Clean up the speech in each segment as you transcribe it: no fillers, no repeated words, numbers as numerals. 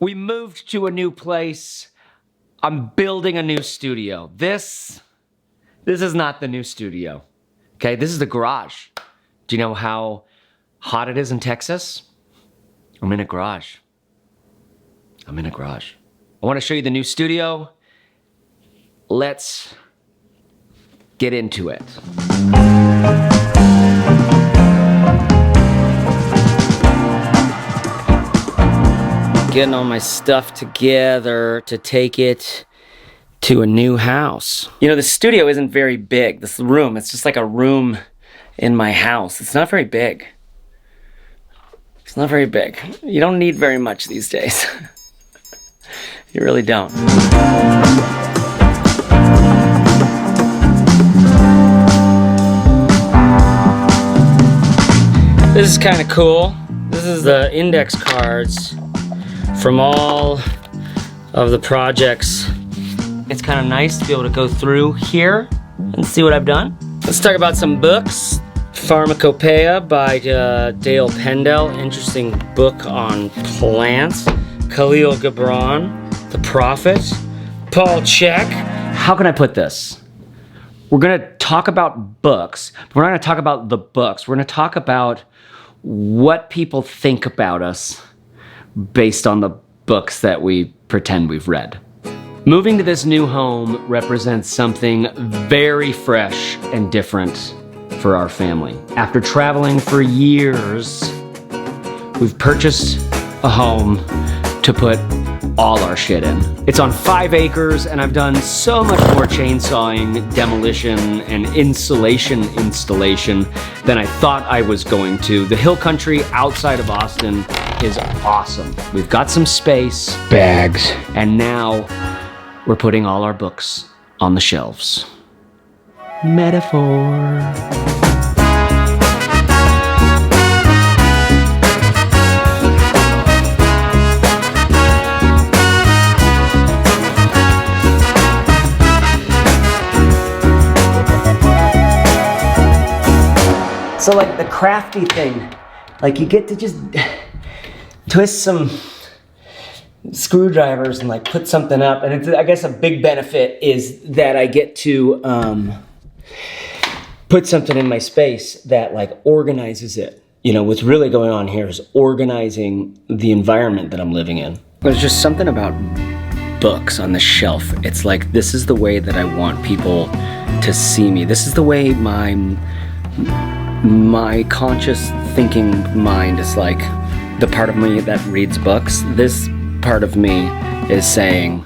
We moved to a new place. I'm building a new studio. This is not the new studio. Okay, this is the garage. Do you know how hot it is in Texas? I'm in a garage. I want to show you the new studio. Let's get into it. Getting all my stuff together to take it to a new house. You know, the studio isn't very big. This room, it's just like a room in my house. It's not very big. It's not very big. You don't need very much these days. You really don't. This is kind of cool. This is the index cards from all of the projects. It's kind of nice to be able to go through here and see what I've done. Let's talk about some books. Pharmacopoeia by Dale Pendell, interesting book on plants. Khalil Gibran, The Prophet. Paul Chek. How can I put this? We're gonna talk about books, but we're not gonna talk about the books. We're gonna talk about what people think about us based on the books that we pretend we've read. Moving to this new home represents something very fresh and different for our family. After traveling for years, we've purchased a home to put all our shit in. It's on 5 acres, and I've done so much more chainsawing, demolition, and insulation installation than I thought I was going to. The hill country outside of Austin is awesome. We've got some space, bags, and now we're putting all our books on the shelves. Metaphor. So like the crafty thing, like you get to just twist some screwdrivers and like put something up, and it's, I guess a big benefit is that I get to put something in my space that like organizes it. You know, what's really going on here is organizing the environment that I'm living in. There's just something about books on the shelf. It's like, this is the way that I want people to see me. This is the way my conscious thinking mind is like the part of me that reads books. This part of me is saying,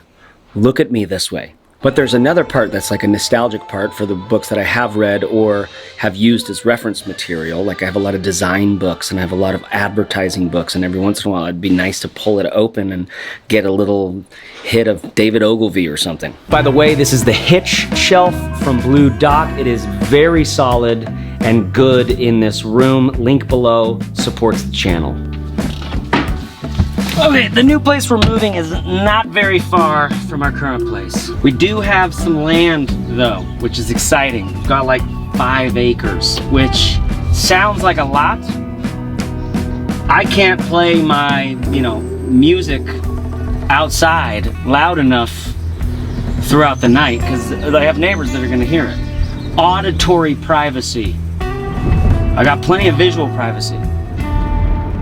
look at me this way. But there's another part that's like a nostalgic part for the books that I have read or have used as reference material. Like I have a lot of design books and I have a lot of advertising books, and every once in a while it'd be nice to pull it open and get a little hit of David Ogilvy or something. By the way, this is the Hitch shelf from Blu Dot. It is very solid and good in this room. Link below, supports the channel. Okay, the new place we're moving is not very far from our current place. We do have some land though, which is exciting. We've got like 5 acres, which sounds like a lot. I can't play my, music outside loud enough throughout the night because I have neighbors that are gonna hear it. Auditory privacy. I got plenty of visual privacy.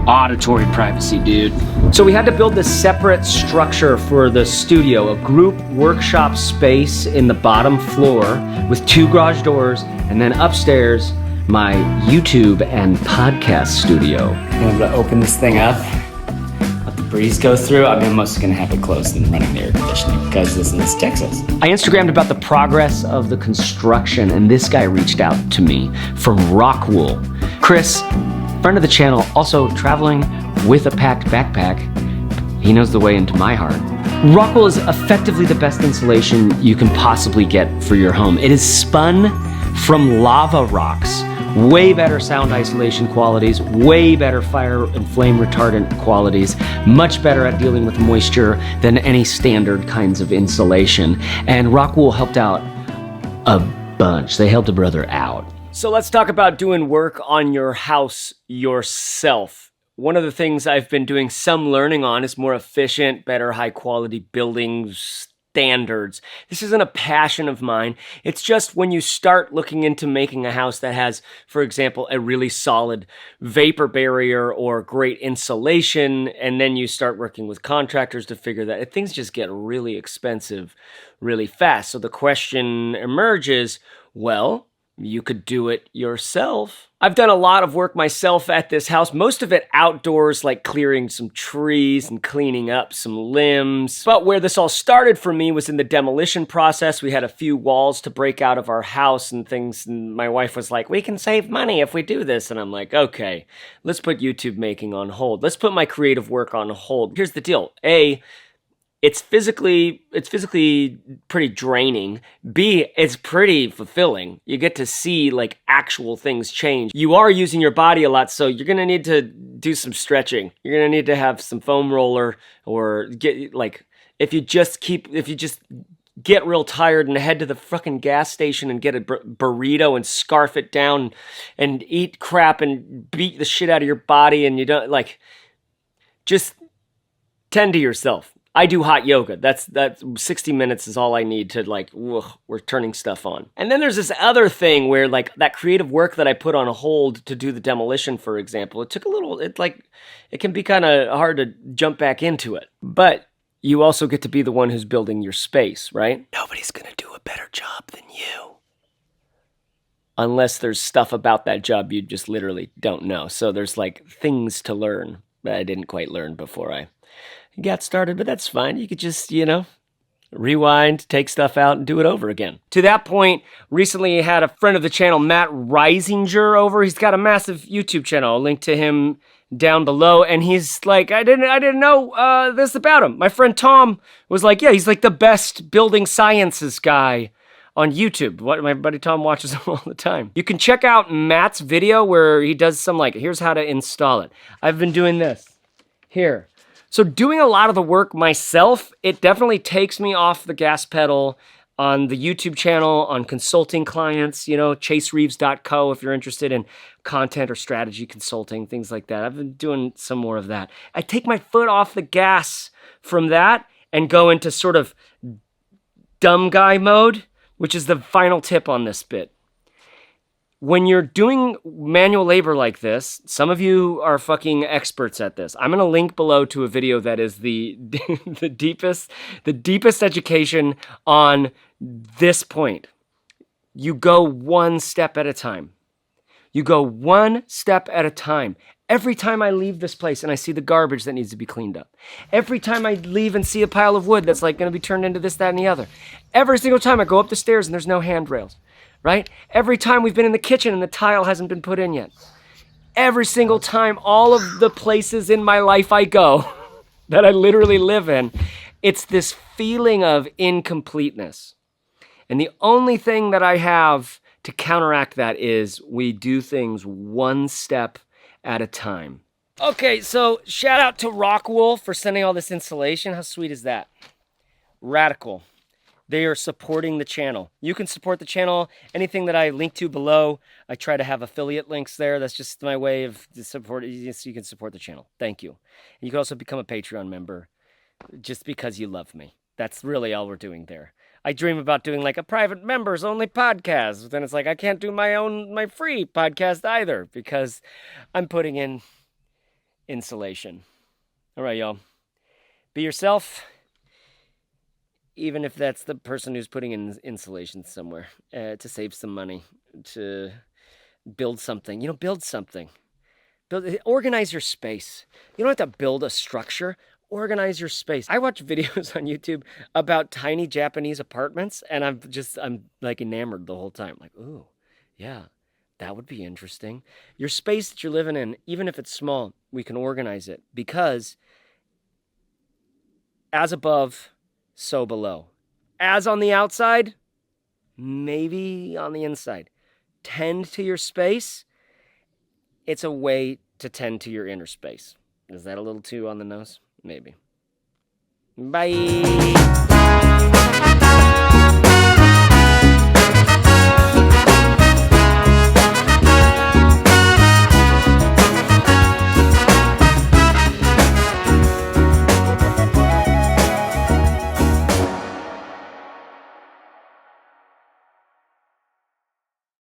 Auditory privacy, dude. So we had to build this separate structure for the studio, a group workshop space in the bottom floor with 2 garage doors, and then upstairs, my YouTube and podcast studio. I'm able to open this thing up, let the breeze go through. I'm mostly gonna have it closed and running the air conditioning because this is Texas. I Instagrammed about the progress of the construction, and this guy reached out to me from Rockwool. Chris, friend of the channel, also traveling with a packed backpack. He knows the way into my heart. Rockwool is effectively the best insulation you can possibly get for your home. It is spun from lava rocks. Way better sound isolation qualities, way better fire and flame retardant qualities, much better at dealing with moisture than any standard kinds of insulation. And Rockwool helped out a bunch. They helped a brother out. So let's talk about doing work on your house yourself. one of the things I've been doing some learning on is more efficient, better, high quality building standards. This isn't a passion of mine. It's just when you start looking into making a house that has, for example, a really solid vapor barrier or great insulation, and then you start working with contractors to figure that things just get really expensive really fast. So the question emerges, well, you could do it yourself. I've done a lot of work myself at this house, most of it outdoors, like clearing some trees and cleaning up some limbs. But where this all started for me was in the demolition process. We had a few walls to break out of our house and things, and my wife was like, we can save money if we do this. And I'm like, okay, let's put YouTube making on hold. Let's put my creative work on hold. Here's the deal. A, it's physically pretty draining. B, it's pretty fulfilling. You get to see like actual things change. You are using your body a lot, so you're gonna need to do some stretching. You're gonna need to have some foam roller, or get like, if you just get real tired and head to the fucking gas station and get a burrito and scarf it down and eat crap and beat the shit out of your body, and you don't like, just tend to yourself. I do hot yoga. That's 60 minutes is all I need to like, we're turning stuff on. And then there's this other thing where like that creative work that I put on hold to do the demolition, for example, it can be kind of hard to jump back into it. But you also get to be the one who's building your space, right? Nobody's going to do a better job than you. Unless there's stuff about that job you just literally don't know. So there's like things to learn that I didn't quite learn before I got started, but that's fine. You could just, rewind, take stuff out, and do it over again. To that point, recently I had a friend of the channel, Matt Reisinger, over. He's got a massive YouTube channel. I'll link to him down below, and he's like, I didn't know this about him. My friend Tom was like, yeah, he's like the best building sciences guy on YouTube. My buddy Tom watches him all the time. You can check out Matt's video where he does some like, here's how to install it. I've been doing this here. So doing a lot of the work myself, it definitely takes me off the gas pedal on the YouTube channel, on consulting clients, chasereeves.co if you're interested in content or strategy consulting, things like that. I've been doing some more of that. I take my foot off the gas from that and go into sort of dumb guy mode, which is the final tip on this bit. When you're doing manual labor like this, some of you are fucking experts at this. I'm gonna link below to a video that is the deepest education on this point. You go one step at a time. You go one step at a time. Every time I leave this place and I see the garbage that needs to be cleaned up. Every time I leave and see a pile of wood that's like gonna be turned into this, that, and the other. Every single time I go up the stairs and there's no handrails. Right? Every time we've been in the kitchen and the tile hasn't been put in yet. Every single time, all of the places in my life I go that I literally live in, it's this feeling of incompleteness. And the only thing that I have to counteract that is we do things one step at a time. Okay, so shout out to Rockwool for sending all this insulation. How sweet is that? Radical. They are supporting the channel. You can support the channel. Anything that I link to below, I try to have affiliate links there. That's just my way of supporting, so you can support the channel. Thank you. And you can also become a Patreon member just because you love me. That's really all we're doing there. I dream about doing like a private members only podcast. Then it's like I can't do my free podcast either because I'm putting in insulation. All right, y'all. Be yourself. Even if that's the person who's putting in insulation somewhere to save some money, to build something. Build something. Organize your space. You don't have to build a structure. Organize your space. I watch videos on YouTube about tiny Japanese apartments, and I'm like enamored the whole time. Like, ooh, yeah, that would be interesting. Your space that you're living in, even if it's small, we can organize it because as above, so below. As on the outside, maybe on the inside. Tend to your space. It's a way to tend to your inner space. Is that a little too on the nose? Maybe. Bye.